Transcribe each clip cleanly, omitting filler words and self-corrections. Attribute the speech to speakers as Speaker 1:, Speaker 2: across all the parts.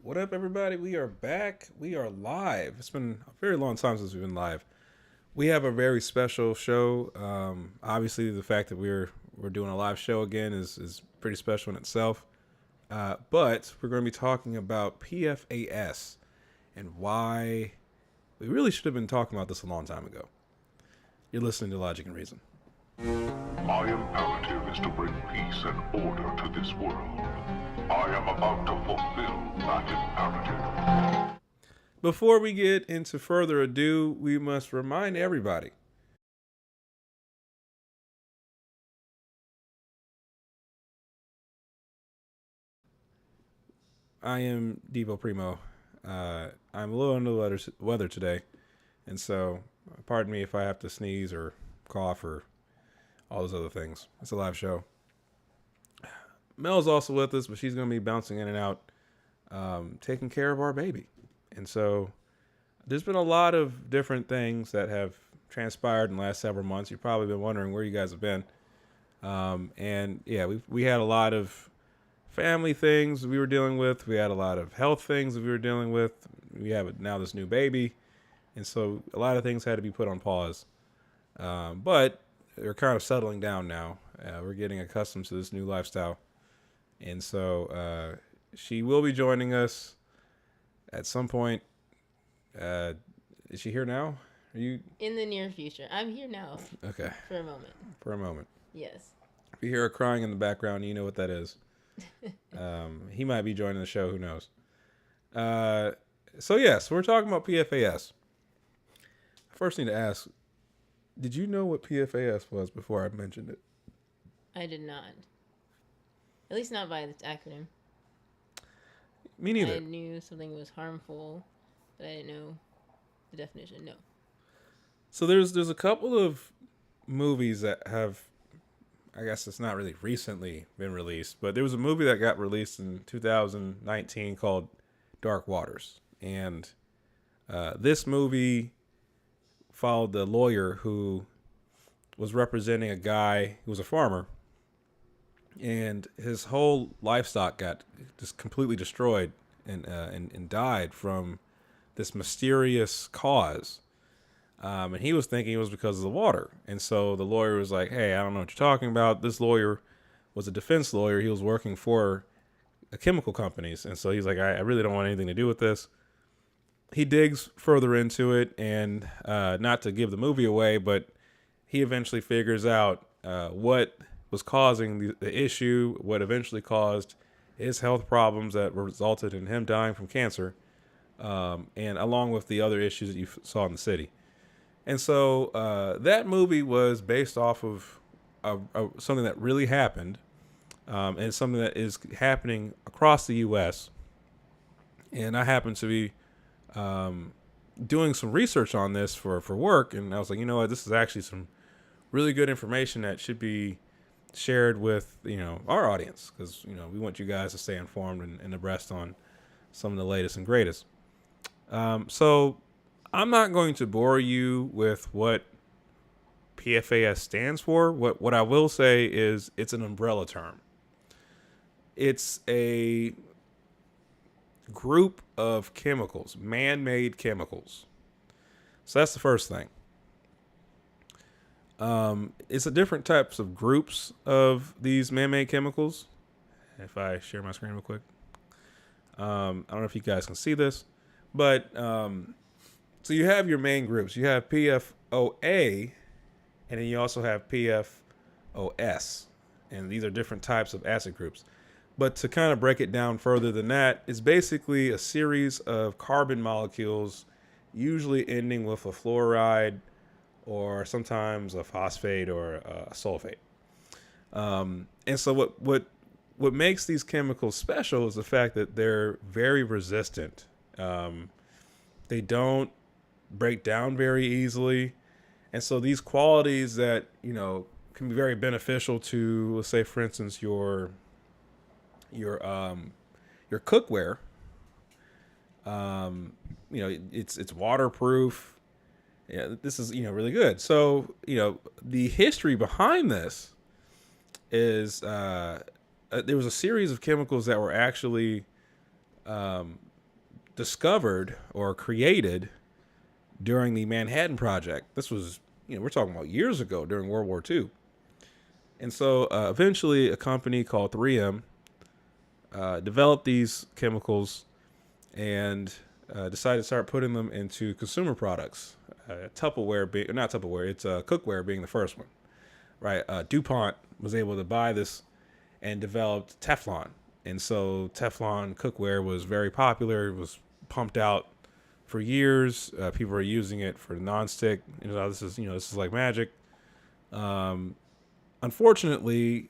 Speaker 1: What up, everybody? We are back. We are live. It's been a very long time since we've been live. We have a very special show. Obviously, the fact that we're doing a live show again is pretty special in itself. But we're going to be talking about PFAS and why we really should have been talking about this a long time ago. You're listening to Logic and Reason.
Speaker 2: My imperative is to bring peace and order to this world. I am about to fulfill that imperative.
Speaker 1: Before we get into further ado, we must remind everybody I am Devo Primo. I'm a little under the weather today, and so pardon me if I have to sneeze or cough or all those other things. It's a live show. Mel's also with us, but she's going to be bouncing in and out, taking care of our baby. And so there's been a lot of different things that have transpired in the last several months. You've probably been wondering where you guys have been. And yeah, we had a lot of family things we were dealing with. We had a lot of health things that we were dealing with. We have now this new baby. And so a lot of things had to be put on pause. But they're kind of settling down now. We're getting accustomed to this new lifestyle. And so she will be joining us at some point. Is she here now? Are you
Speaker 3: in the near future? I'm here now.
Speaker 1: Okay.
Speaker 3: For a moment.
Speaker 1: For a moment.
Speaker 3: Yes.
Speaker 1: If you hear her crying in the background, you know what that is. He might be joining the show. Who knows? So we're talking about PFAS. First thing to ask, did you know what PFAS was before I mentioned it?
Speaker 3: I did not. At least not by the acronym.
Speaker 1: Me neither.
Speaker 3: I knew something was harmful, but I didn't know the definition. No.
Speaker 1: So there's a couple of movies that have, I guess it's not really recently been released, but there was a movie that got released in 2019 called Dark Waters. And this movie followed the lawyer who was representing a guy who was a farmer, and his whole livestock got just completely destroyed and died from this mysterious cause. And he was thinking it was because of the water. And so the lawyer was like, hey, I don't know what you're talking about. This lawyer was a defense lawyer. He was working for chemical companies. And so he's like, I really don't want anything to do with this. He digs further into it, and not to give the movie away, but he eventually figures out what was causing the issue, what eventually caused his health problems that resulted in him dying from cancer, and along with the other issues that you saw in the city. And so that movie was based off of something that really happened, and something that is happening across the U.S. And I happen to be doing some research on this for work, and I was like, you know what, this is actually some really good information that should be shared with our audience, because we want you guys to stay informed and abreast on some of the latest and greatest. So I'm not going to bore you with what PFAS stands for. What I will say is it's an umbrella term. It's a group of chemicals, man-made chemicals. So that's the first thing. It's a different types of groups of these man-made chemicals. If I share my screen real quick. I don't know if you guys can see this, but so you have your main groups. You have PFOA, and then you also have PFOS, and these are different types of acid groups. But to kind of break it down further than that, it's basically a series of carbon molecules, usually ending with a fluoride or sometimes a phosphate or a sulfate. And so what makes these chemicals special is the fact that they're very resistant. They don't break down very easily. And so these qualities that, can be very beneficial to, let's say, for instance, your cookware, it's waterproof. Yeah, this is, really good. So, the history behind this is there was a series of chemicals that were actually discovered or created during the Manhattan Project. This was, we're talking about years ago during World War II. And so eventually a company called 3M developed these chemicals and decided to start putting them into consumer products. Tupperware, not Tupperware, it's cookware being the first one, right? DuPont was able to buy this and developed Teflon. And so Teflon cookware was very popular. It was pumped out for years. People were using it for nonstick. This is like magic. Unfortunately,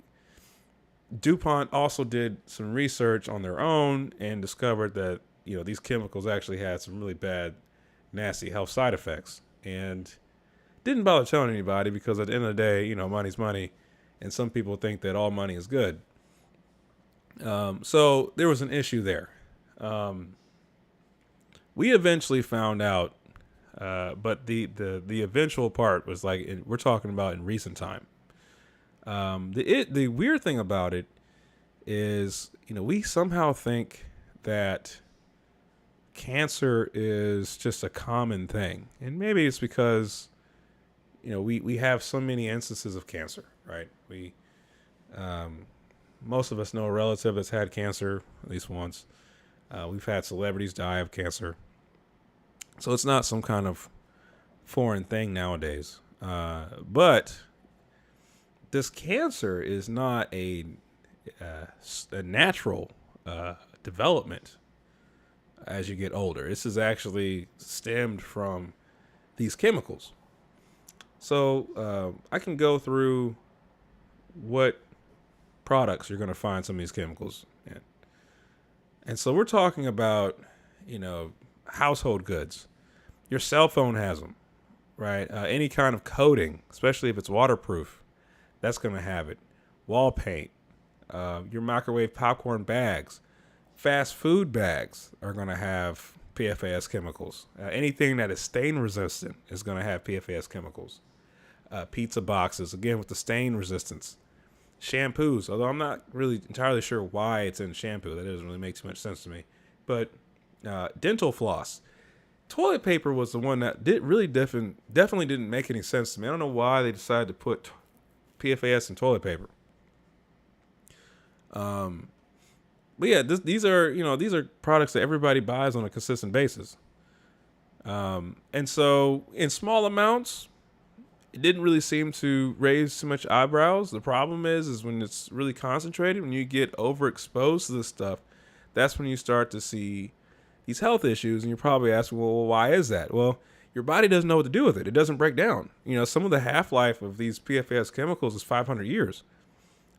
Speaker 1: DuPont also did some research on their own and discovered that, these chemicals actually had some really bad, nasty health side effects, and didn't bother telling anybody because at the end of the day, money's money, and some people think that all money is good. So there was an issue there. We eventually found out, but the eventual part was like we're talking about in recent time. The weird thing about it is, we somehow think that cancer is just a common thing, and maybe it's because we have so many instances of cancer, right? Most of us know a relative that's had cancer at least once. We've had celebrities die of cancer, so it's not some kind of foreign thing nowadays. But this cancer is not a natural development as you get older. This is actually stemmed from these chemicals. So I can go through what products you're going to find some of these chemicals in. And so we're talking about, household goods. Your cell phone has them, right? Any kind of coating, especially if it's waterproof, that's going to have it. Wall paint, your microwave popcorn bags, fast food bags are going to have PFAS chemicals. Anything that is stain resistant is going to have PFAS chemicals. Pizza boxes, again, with the stain resistance. Shampoos, although I'm not really entirely sure why it's in shampoo. That doesn't really make too much sense to me. But dental floss. Toilet paper was the one that definitely didn't make any sense to me. I don't know why they decided to put PFAS in toilet paper. But yeah, these are products that everybody buys on a consistent basis. And so in small amounts, it didn't really seem to raise too much eyebrows. The problem is when it's really concentrated, when you get overexposed to this stuff, that's when you start to see these health issues. And you're probably asking, well, why is that? Well, your body doesn't know what to do with it. It doesn't break down. Some of the half-life of these PFAS chemicals is 500 years.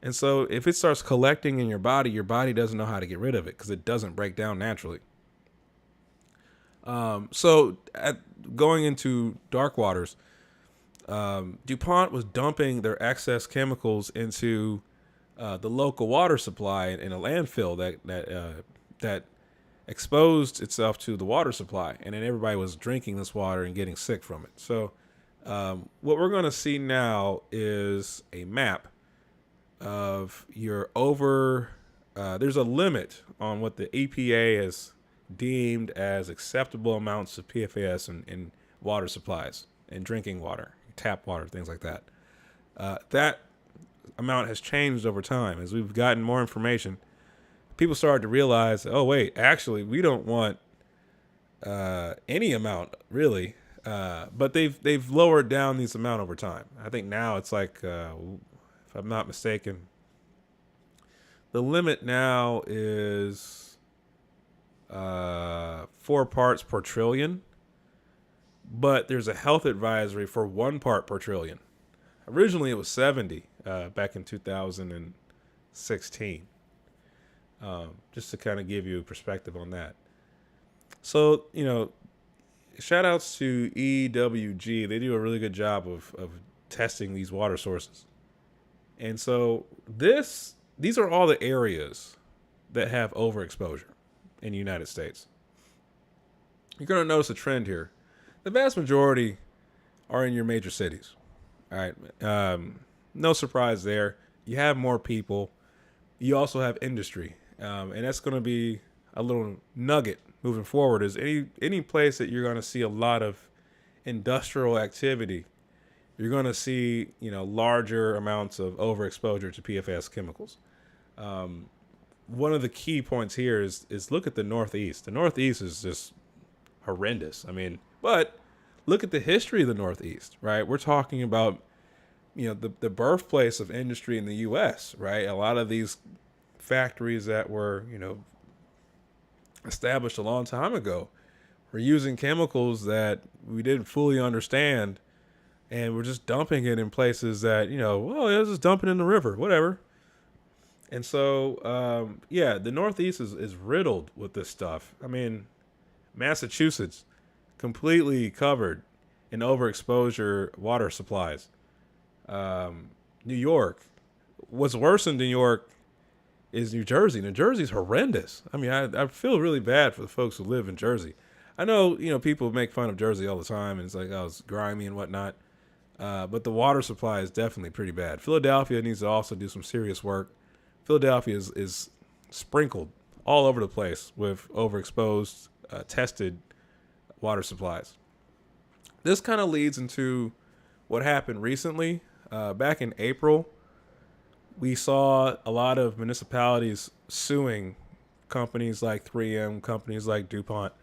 Speaker 1: And so if it starts collecting in your body doesn't know how to get rid of it because it doesn't break down naturally. So going into dark waters, DuPont was dumping their excess chemicals into the local water supply in a landfill that exposed itself to the water supply, and then everybody was drinking this water and getting sick from it. So what we're going to see now is a map of your there's a limit on what the EPA has deemed as acceptable amounts of PFAS in water supplies and drinking water, tap water, things like that. That amount has changed over time as we've gotten more information. People started to realize, oh wait, actually we don't want any amount really, but they've lowered down this amount over time. I think now it's like, if I'm not mistaken, the limit now is 4 parts per trillion, but there's a health advisory for 1 part per trillion. Originally it was 70 back in 2016. Just to kind of give you a perspective on that. So, shout outs to EWG. They do a really good job of testing these water sources. And so these are all the areas that have overexposure in the United States. You're going to notice a trend here. The vast majority are in your major cities. All right. No surprise there. You have more people. You also have industry. And that's going to be a little nugget moving forward is any place that you're going to see a lot of industrial activity, you're going to see, larger amounts of overexposure to PFAS chemicals. One of the key points here is look at the Northeast. The Northeast is just horrendous. I mean, but look at the history of the Northeast, right? We're talking about, the birthplace of industry in the U.S., right? A lot of these factories that were, established a long time ago were using chemicals that we didn't fully understand, and we're just dumping it in places that, well, yeah, just dump it in the river, whatever. And so, the Northeast is riddled with this stuff. I mean, Massachusetts completely covered in overexposure water supplies. New York, what's worse in New York is New Jersey. New Jersey's horrendous. I mean, I feel really bad for the folks who live in Jersey. I know, people make fun of Jersey all the time, and it's like, oh, it's grimy and whatnot. But the water supply is definitely pretty bad. Philadelphia needs to also do some serious work. Philadelphia is sprinkled all over the place with overexposed, tested water supplies. This kind of leads into what happened recently. Back in April, we saw a lot of municipalities suing companies like 3M, companies like DuPont,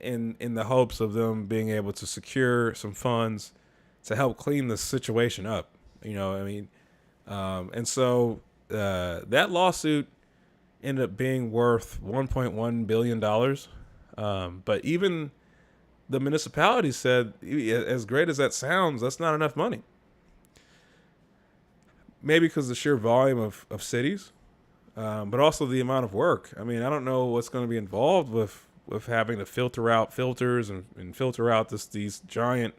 Speaker 1: in the hopes of them being able to secure some funds to help clean the situation up. And so that lawsuit ended up being worth $1.1 billion. But even the municipality said, as great as that sounds, that's not enough money. Maybe because of the sheer volume of cities, but also the amount of work. I mean, I don't know what's going to be involved with having to filter out filters and filter out these giant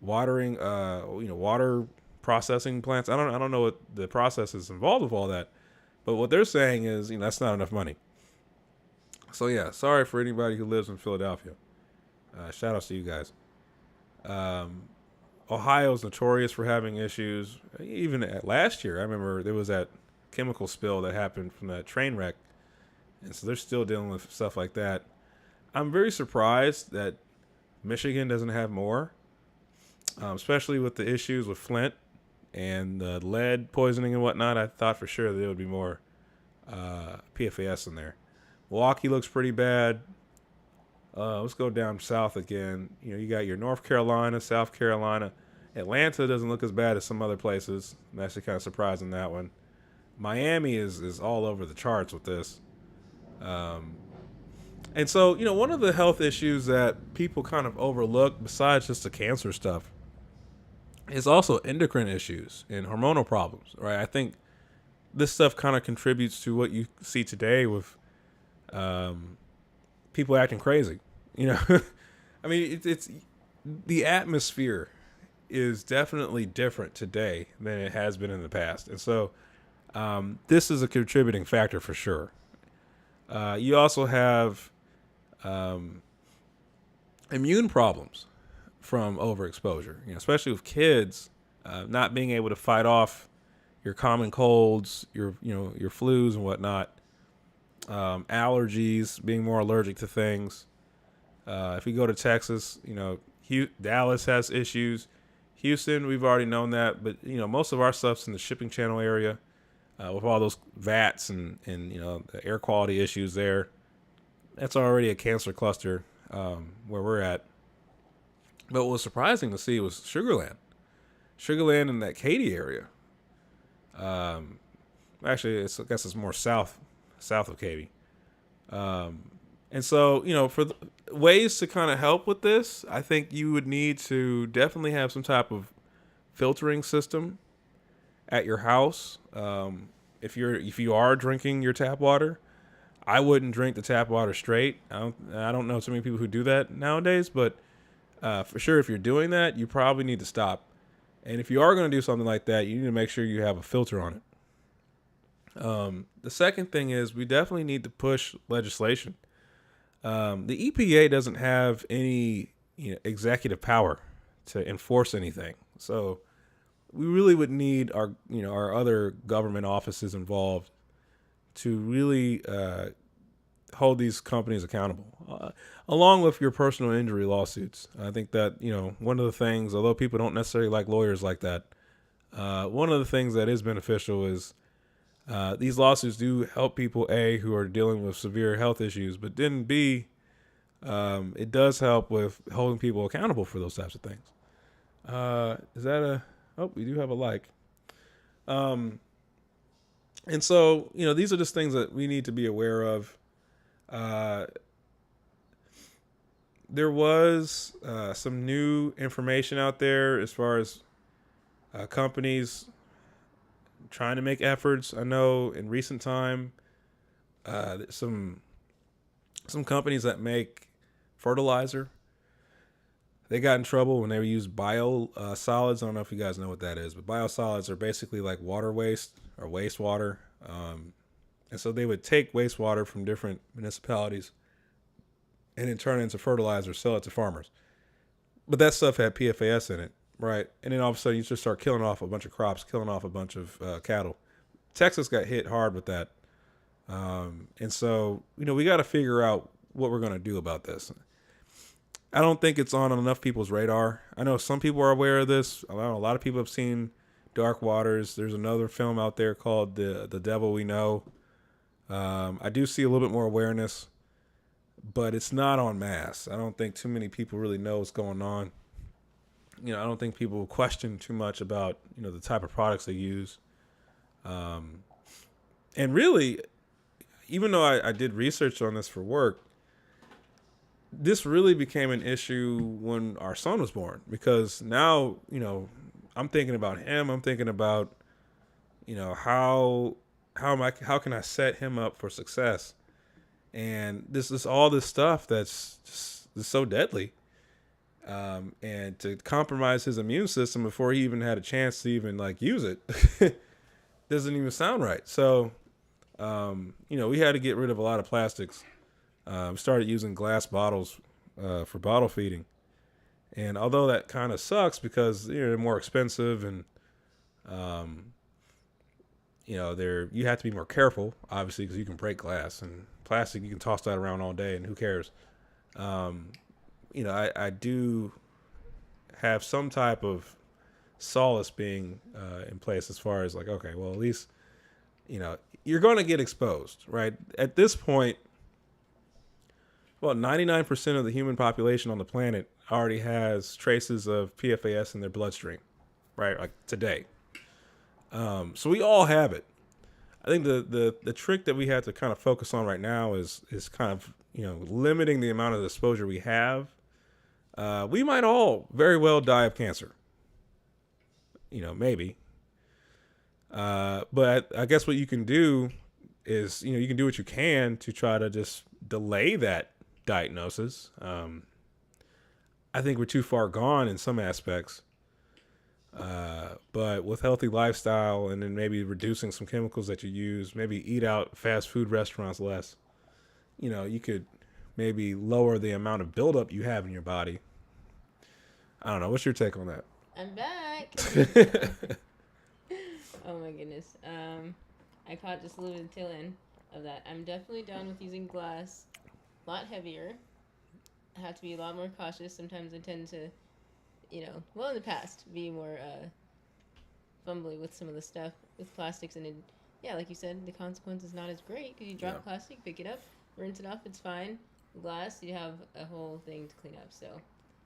Speaker 1: watering, water processing plants. I don't know what the process is involved with all that, but what they're saying is, that's not enough money. So yeah, sorry for anybody who lives in Philadelphia. Shout outs to you guys. Ohio's notorious for having issues. Even last year, I remember there was that chemical spill that happened from that train wreck, and so they're still dealing with stuff like that. I'm very surprised that Michigan doesn't have more, especially with the issues with Flint and the lead poisoning and whatnot. I thought for sure there would be more PFAS in there. Milwaukee looks pretty bad. Let's go down south again. You got your North Carolina, South Carolina. Atlanta doesn't look as bad as some other places. I'm actually kind of surprised in that one. Miami is all over the charts with this. And so, one of the health issues that people kind of overlook, besides just the cancer stuff, is also endocrine issues and hormonal problems, right? I think this stuff kind of contributes to what you see today with people acting crazy. I mean, it's the atmosphere is definitely different today than it has been in the past. And so this is a contributing factor for sure. You also have immune problems from overexposure, especially with kids not being able to fight off your common colds, your flus and whatnot, allergies, being more allergic to things. If we go to Texas, Dallas has issues. Houston, we've already known that, but most of our stuff's in the shipping channel area, with all those vats and the air quality issues there. That's already a cancer cluster where we're at. But what was surprising to see was Sugarland in that Katy area. Actually, I guess it's more south of Katy. And so, for ways to kind of help with this, I think you would need to definitely have some type of filtering system at your house. If you are drinking your tap water, I wouldn't drink the tap water straight. I don't know too many people who do that nowadays, but for sure, if you're doing that, you probably need to stop. And if you are going to do something like that, you need to make sure you have a filter on it. The second thing is we definitely need to push legislation. The EPA doesn't have any executive power to enforce anything, so we really would need our other government offices involved to really hold these companies accountable, along with your personal injury lawsuits. I think that one of the things, although people don't necessarily like lawyers like that, one of the things that is beneficial is these lawsuits do help people who are dealing with severe health issues, but then it does help with holding people accountable for those types of things. Is that a? Oh, we do have a like. And so these are just things that we need to be aware of. There was some new information out there as far as companies trying to make efforts. I know in recent time, some companies that make fertilizer, they got in trouble when they used biosolids. I don't know if you guys know what that is, but biosolids are basically like water waste or wastewater. And so they would take wastewater from different municipalities and then turn it into fertilizer, sell it to farmers. But that stuff had PFAS in it, right? And then all of a sudden you just start killing off a bunch of crops, killing off a bunch of cattle. Texas got hit hard with that. And so, we got to figure out what we're going to do about this. I don't think it's on enough people's radar. I know some people are aware of this. A lot of people have seen Dark Waters. There's another film out there called The Devil We Know. I do see a little bit more awareness, but it's not en masse. I don't think too many people really know what's going on. I don't think people question too much about, the type of products they use. And really, even though I did research on this for work, this really became an issue when our son was born, because now, I'm thinking about him. I'm thinking about, how can I set him up for success? And this is all this stuff that's just so deadly. And to compromise his immune system before he even had a chance to even use it doesn't even sound right. So, we had to get rid of a lot of plastics. Started using glass bottles for bottle feeding. And although that kind of sucks because they're more expensive and you have to be more careful, obviously, because you can break glass, and plastic you can toss that around all day and who cares. I do have some type of solace being in place as far as okay, well, at least you're going to get exposed, right? At this point, well, 99% of the human population on the planet already has traces of PFAS in their bloodstream, right? Like today. So we all have it. I think the trick that we have to kind of focus on right now is kind of, limiting the amount of exposure we have. We might all very well die of cancer. Maybe. But I guess what you can do is, you can do what you can to try to just delay that diagnosis. I think we're too far gone in some aspects. But with healthy lifestyle and then maybe reducing some chemicals that you use, maybe eat out fast food restaurants less, you could maybe lower the amount of buildup you have in your body. I don't know. What's your take on that?
Speaker 3: I'm back. Oh my goodness. I caught just a little bit of the tail end of that. I'm definitely down with using glass. A lot heavier. I have to be a lot more cautious. Sometimes I tend to, in the past, be more fumbly with some of the stuff with plastics. And like you said, the consequence is not as great because you drop plastic, pick it up, rinse it off, it's fine. Glass, you have a whole thing to clean up. So,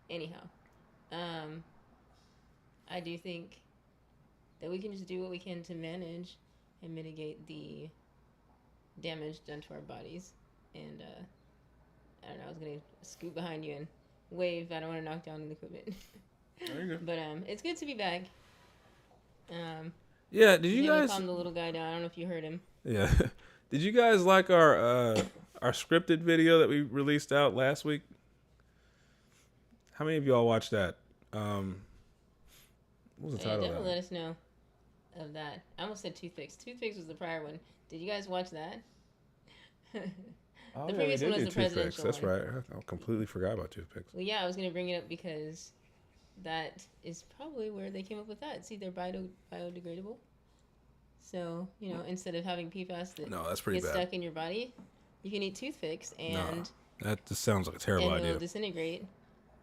Speaker 3: anyhow, I do think that we can just do what we can to manage and mitigate the damage done to our bodies. And I don't know, I was going to scoot behind you and wave. I don't want to knock down the equipment.
Speaker 1: There you go.
Speaker 3: But it's good to be back.
Speaker 1: Yeah, did you guys
Speaker 3: calm the little guy down? I don't know if you heard him.
Speaker 1: Yeah. Did you guys like our scripted video that we released out last week? How many of y'all watched that? What was the title of that?
Speaker 3: Definitely let us know of that. I almost said Toothpicks. Toothpicks was the prior one. Did you guys watch that?
Speaker 1: The previous one was the presidential one. That's right. I completely forgot about Toothpicks.
Speaker 3: Well, yeah, I was going to bring it up because that is probably where they came up with that. See, they're biodegradable. So, instead of having PFAS that
Speaker 1: that's pretty
Speaker 3: gets
Speaker 1: bad.
Speaker 3: stuck in your body, You can eat toothpicks
Speaker 1: Nah,
Speaker 3: and
Speaker 1: that just sounds like a terrible
Speaker 3: it'll
Speaker 1: idea.
Speaker 3: disintegrate.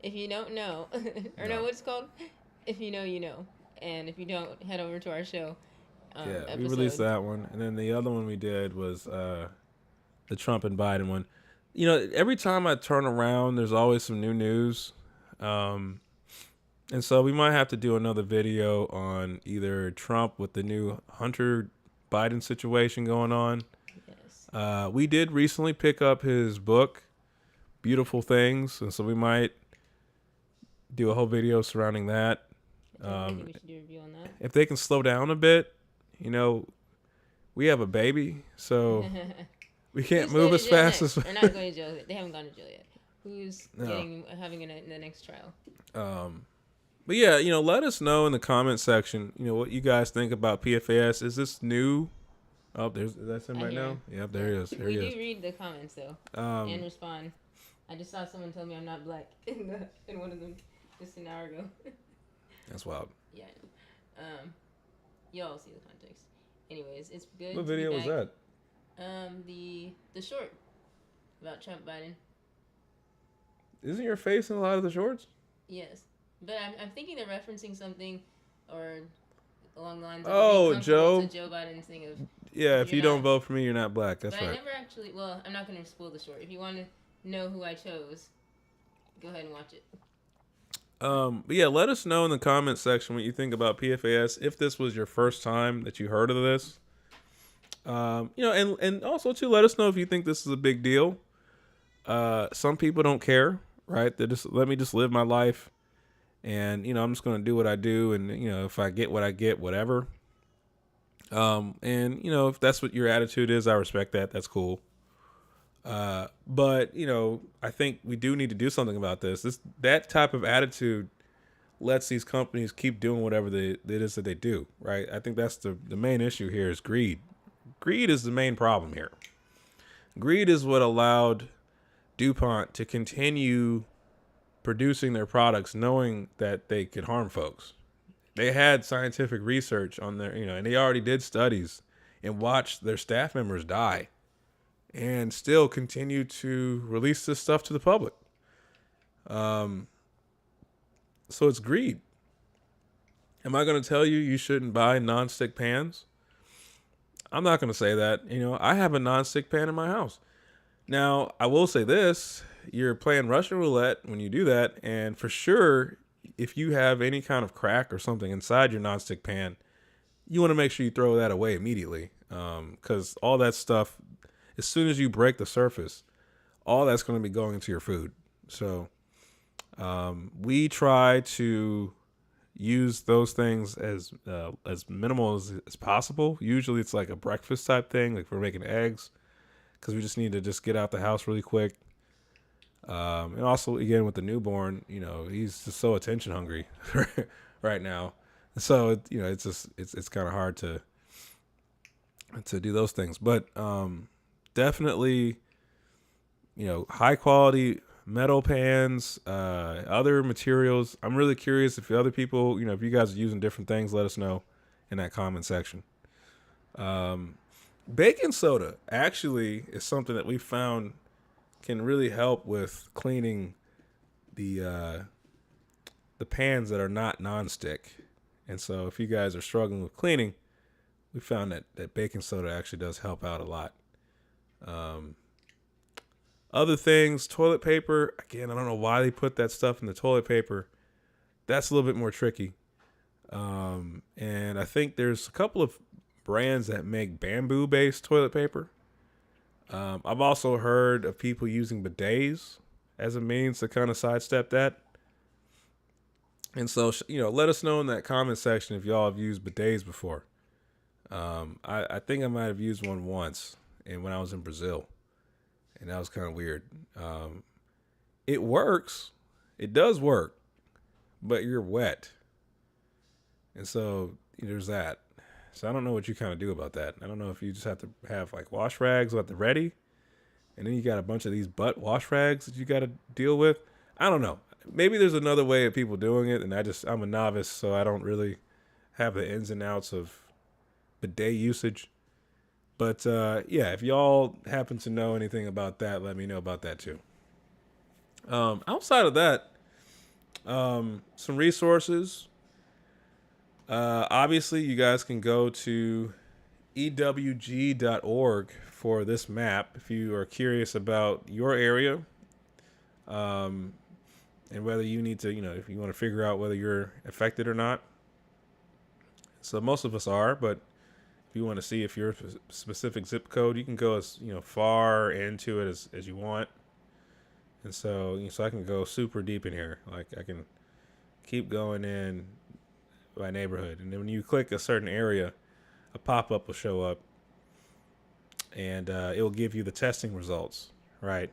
Speaker 3: If you don't know, or know
Speaker 1: No.
Speaker 3: what it's called, if you know, you know. And if you don't, head over to our show
Speaker 1: Yeah, we released
Speaker 3: episode.
Speaker 1: that one, and then the other one we did was the Trump and Biden one. You know, every time I turn around, there's always some new news. Um, and so we might have to do another video on either Trump with the new Hunter Biden situation going on.
Speaker 3: Yes.
Speaker 1: We did recently pick up his book, Beautiful Things, and so we might do a whole video surrounding that.
Speaker 3: I think we should do a review on that.
Speaker 1: If they can slow down a bit, you know, we have a baby, so we can't
Speaker 3: Who's
Speaker 1: move
Speaker 3: going
Speaker 1: as
Speaker 3: to jail
Speaker 1: fast
Speaker 3: next?
Speaker 1: as.
Speaker 3: Or not going to jail. They haven't gone to jail yet. Who's
Speaker 1: No.
Speaker 3: having it in the next trial?
Speaker 1: But yeah, you know, let us know in the comment section, you know, what you guys think about PFAS. Is this new? Oh, that's him
Speaker 3: I
Speaker 1: right
Speaker 3: hear
Speaker 1: now.
Speaker 3: him.
Speaker 1: Yep, there he is. There
Speaker 3: We
Speaker 1: he
Speaker 3: do
Speaker 1: is.
Speaker 3: read the comments though and respond. I just saw someone tell me I'm not black in one of them just an hour ago.
Speaker 1: That's wild.
Speaker 3: Yeah, I know. Y'all see the context. Anyways, it's good.
Speaker 1: What
Speaker 3: to be
Speaker 1: video was
Speaker 3: back.
Speaker 1: that?
Speaker 3: The short about Trump Biden.
Speaker 1: Isn't your face in a lot of the shorts?
Speaker 3: Yes, but I'm thinking they're referencing something or along the lines of
Speaker 1: Oh,
Speaker 3: being comfortable
Speaker 1: Joe.
Speaker 3: to Joe Biden's thing of.
Speaker 1: Yeah, if
Speaker 3: You're
Speaker 1: you don't
Speaker 3: not.
Speaker 1: vote for me, you're not black. That's
Speaker 3: But I
Speaker 1: right.
Speaker 3: never actually. Well, I'm not going to spoil the short. If you want to know who I chose, go ahead and watch it.
Speaker 1: But yeah, let us know in the comment section what you think about PFAS. If this was your first time that you heard of this, you know, and also too, let us know if you think this is a big deal. Some people don't care, right? They just let me just live my life, and you know, I'm just gonna do what I do, and you know, if I get what I get, whatever. And you know, if that's what your attitude is, I respect that. That's cool. But you know, I think we do need to do something about this. That type of attitude lets these companies keep doing whatever it is that they do, right? I think that's the main issue here is greed. Greed is the main problem here. Greed is what allowed DuPont to continue producing their products knowing that they could harm folks. They had scientific research on their, you know, and they already did studies and watched their staff members die and still continue to release this stuff to the public. So it's greed. Am I going to tell you shouldn't buy nonstick pans? I'm not going to say that. You know, I have a nonstick pan in my house. Now, I will say this. You're playing Russian roulette when you do that. And for sure, if you have any kind of crack or something inside your nonstick pan, you want to make sure you throw that away immediately. Because all that stuff, as soon as you break the surface, all that's going to be going into your food. So we try to use those things as minimal as possible. Usually it's like a breakfast type thing, like we're making eggs, because we just need to just get out the house really quick. And also, again, with the newborn, you know, he's just so attention hungry right now. So, you know, it's kind of hard to do those things. But definitely, you know, high quality metal pans, other materials. I'm really curious if other people, you know, if you guys are using different things, let us know in that comment section. Baking soda actually is something that we found can really help with cleaning the pans that are not nonstick. And so if you guys are struggling with cleaning, we found that baking soda actually does help out a lot. Other things, toilet paper. Again, I don't know why they put that stuff in the toilet paper. That's a little bit more tricky. And I think there's a couple of brands that make bamboo-based toilet paper. I've also heard of people using bidets as a means to kind of sidestep that. And so, you know, let us know in that comment section if y'all have used bidets before. I think I might have used one once, and when I was in Brazil, and that was kind of weird. It works. It does work, but you're wet. And so there's that. So I don't know what you kind of do about that. I don't know if you just have to have like wash rags at the ready, and then you got a bunch of these butt wash rags that you got to deal with. I don't know. Maybe there's another way of people doing it, and I'm a novice, so I don't really have the ins and outs of bidet usage. But yeah, if y'all happen to know anything about that, let me know about that too. Outside of that, some resources. Obviously, you guys can go to ewg.org for this map if you are curious about your area, um, and whether you need to, if you want to figure out whether you're affected or not. So most of us are, but if you want to see if you're a specific zip code, you can go as far into it as you want. And so I can go super deep in here. Like I can keep going in by neighborhood, and then when you click a certain area, a pop-up will show up, and it will give you the testing results, right?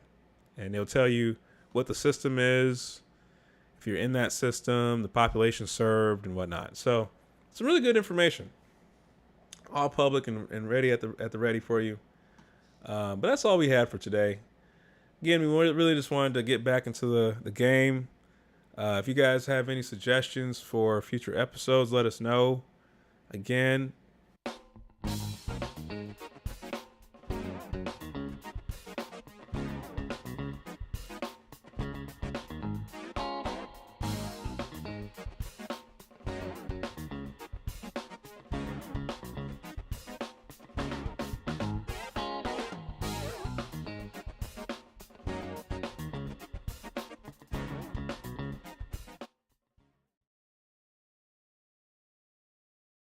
Speaker 1: And it'll tell you what the system is, if you're in that system, the population served, and whatnot. So some really good information, all public and ready at the ready for you. But that's all we had for today. Again, we really just wanted to get back into the game. If you guys have any suggestions for future episodes, let us know. Again,